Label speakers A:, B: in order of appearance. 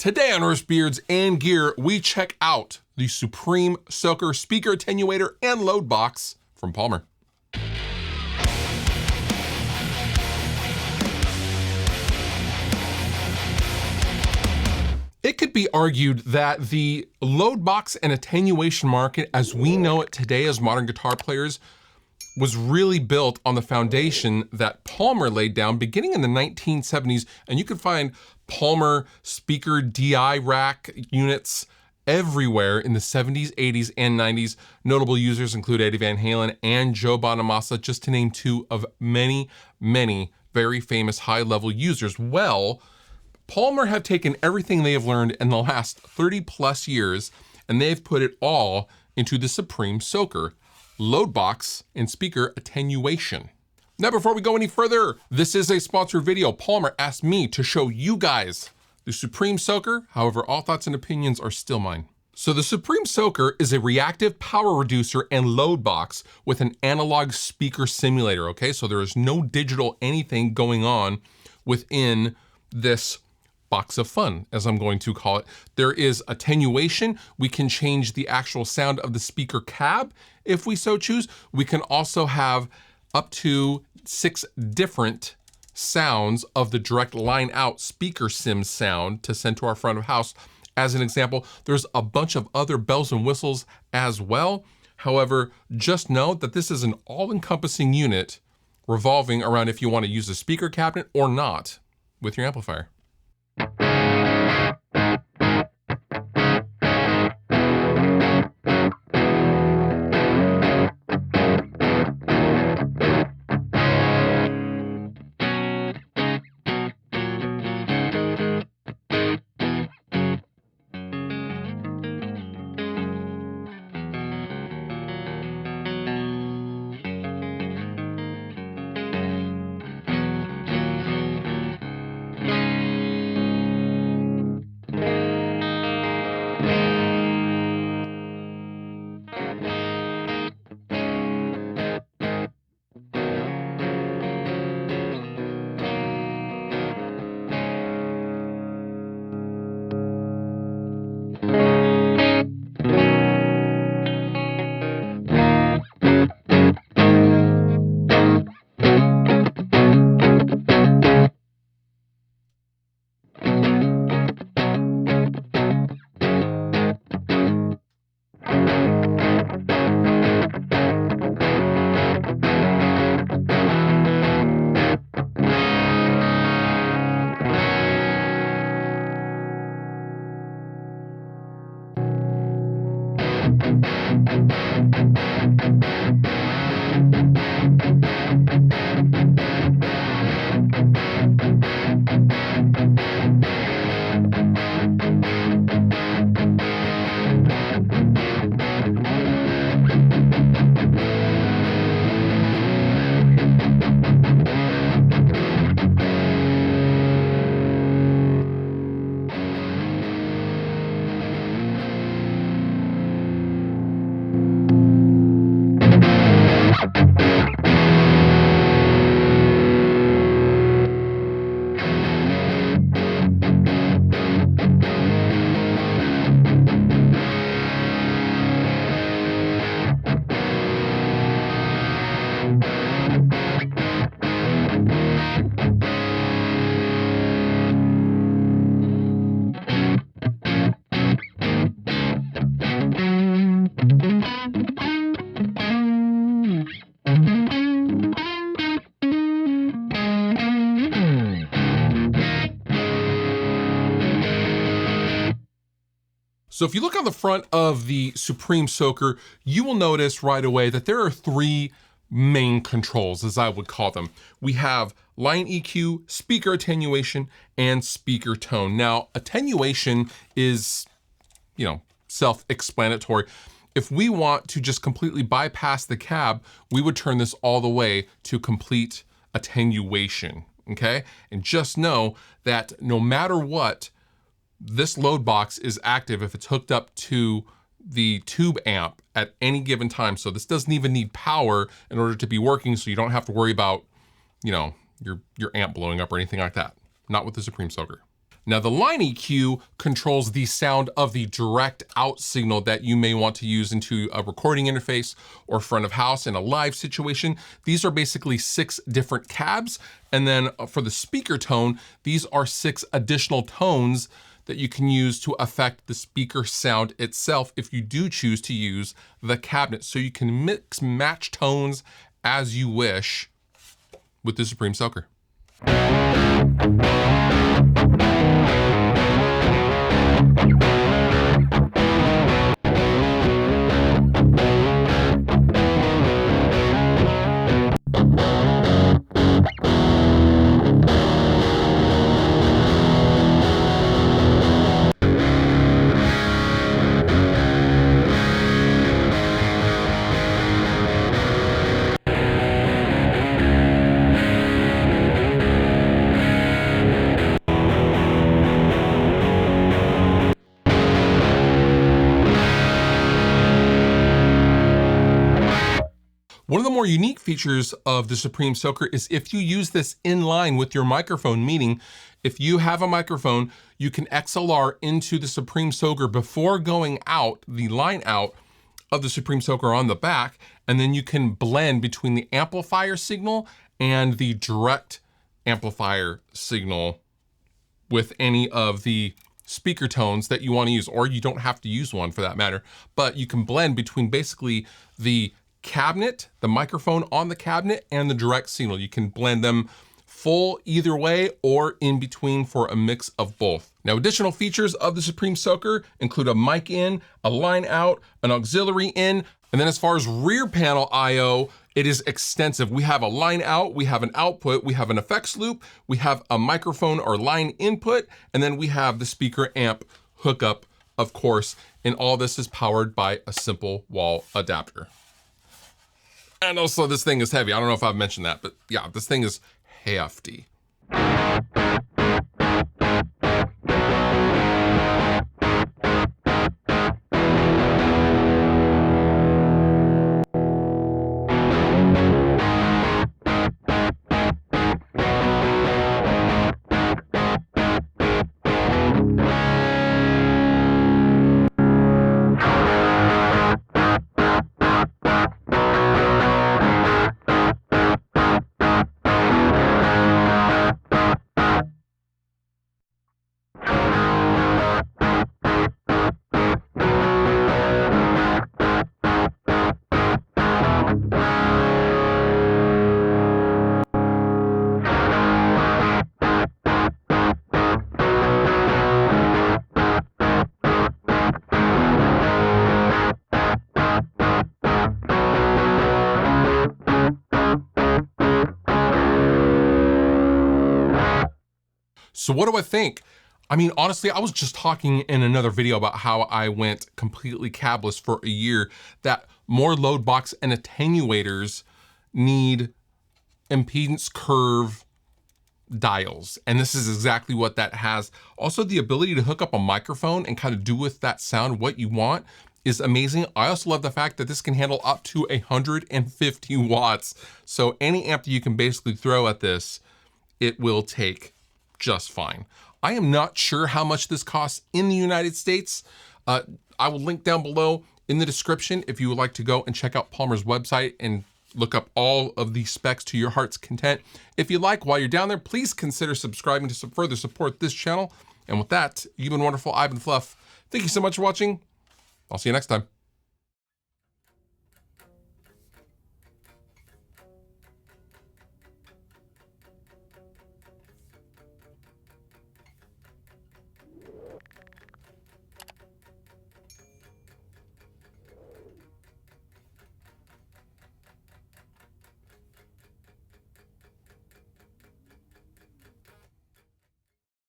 A: Today on Riffs, Beards, and Gear, we check out the Supreme Soaker Speaker Attenuator and Loadbox from Palmer. It could be argued that the loadbox and attenuation market as we know it today as modern guitar players was really built on the foundation that Palmer laid down beginning in the 1970s, and you can find Palmer speaker DI rack units everywhere in the 70s, 80s, and 90s. Notable users include Eddie Van Halen and Joe Bonamassa, just to name two of many, many very famous high-level users. Well, Palmer have taken everything they have learned in the last 30 plus years, and they've put it all into the Supreme Soaker, Loadbox, and Speaker Attenuation. Now, before we go any further, this is a sponsored video. Palmer asked me to show you guys the Supreme Soaker. However, all thoughts and opinions are still mine. So the Supreme Soaker is a reactive power reducer and load box with an analog speaker simulator, okay? So there is no digital anything going on within this box of fun, as I'm going to call it. There is attenuation. We can change the actual sound of the speaker cab if we so choose. We can also have up to 6 different sounds of the direct line out speaker sim sound to send to our front of house. As an example, there's a bunch of other bells and whistles as well. However, just know that this is an all-encompassing unit revolving around if you want to use a speaker cabinet or not with your amplifier. So if you look on the front of the Supreme Soaker, you will notice right away that there are 3 main controls, as I would call them. We have line EQ, speaker attenuation, and speaker tone. Now, attenuation is, self-explanatory. If we want to just completely bypass the cab, we would turn this all the way to complete attenuation, okay? And just know that no matter what, this load box is active if it's hooked up to the tube amp at any given time. So this doesn't even need power in order to be working, so you don't have to worry about, your amp blowing up or anything like that. Not with the Supreme Soaker. Now the line EQ controls the sound of the direct out signal that you may want to use into a recording interface or front of house in a live situation. These are basically 6 different cabs. And then for the speaker tone, these are 6 additional tones that you can use to affect the speaker sound itself if you do choose to use the cabinet. So you can mix match tones as you wish with the Supreme Soaker. One of the more unique features of the Supreme Soaker is if you use this in line with your microphone, meaning if you have a microphone, you can XLR into the Supreme Soaker before going out, the line out of the Supreme Soaker on the back, and then you can blend between the amplifier signal and the direct amplifier signal with any of the speaker tones that you want to use, or you don't have to use one for that matter, but you can blend between basically the cabinet, the microphone on the cabinet, and the direct signal. You can blend them full either way or in between for a mix of both. Now, additional features of the Supreme Soaker include a mic in, a line out, an auxiliary in, and then as far as rear panel I/O, it is extensive. We have a line out, we have an output, we have an effects loop, we have a microphone or line input, and then we have the speaker amp hookup, of course, and all this is powered by a simple wall adapter. And also this thing is heavy. I don't know if I've mentioned that, but yeah, this thing is hefty. So what do I think? I mean, honestly, I was just talking in another video about how I went completely cabless for a year, that more load box and attenuators need impedance curve dials. And this is exactly what that has. Also, the ability to hook up a microphone and kind of do with that sound what you want is amazing. I also love the fact that this can handle up to 150 watts. So any amp that you can basically throw at this, it will take just fine. I am not sure how much this costs in the United States. I will link down below in the description if you would like to go and check out Palmer's website and look up all of the specs to your heart's content. If you like, while you're down there, please consider subscribing to further support this channel. And with that, you've been wonderful. I've been Fluff. Thank you so much for watching. I'll see you next time.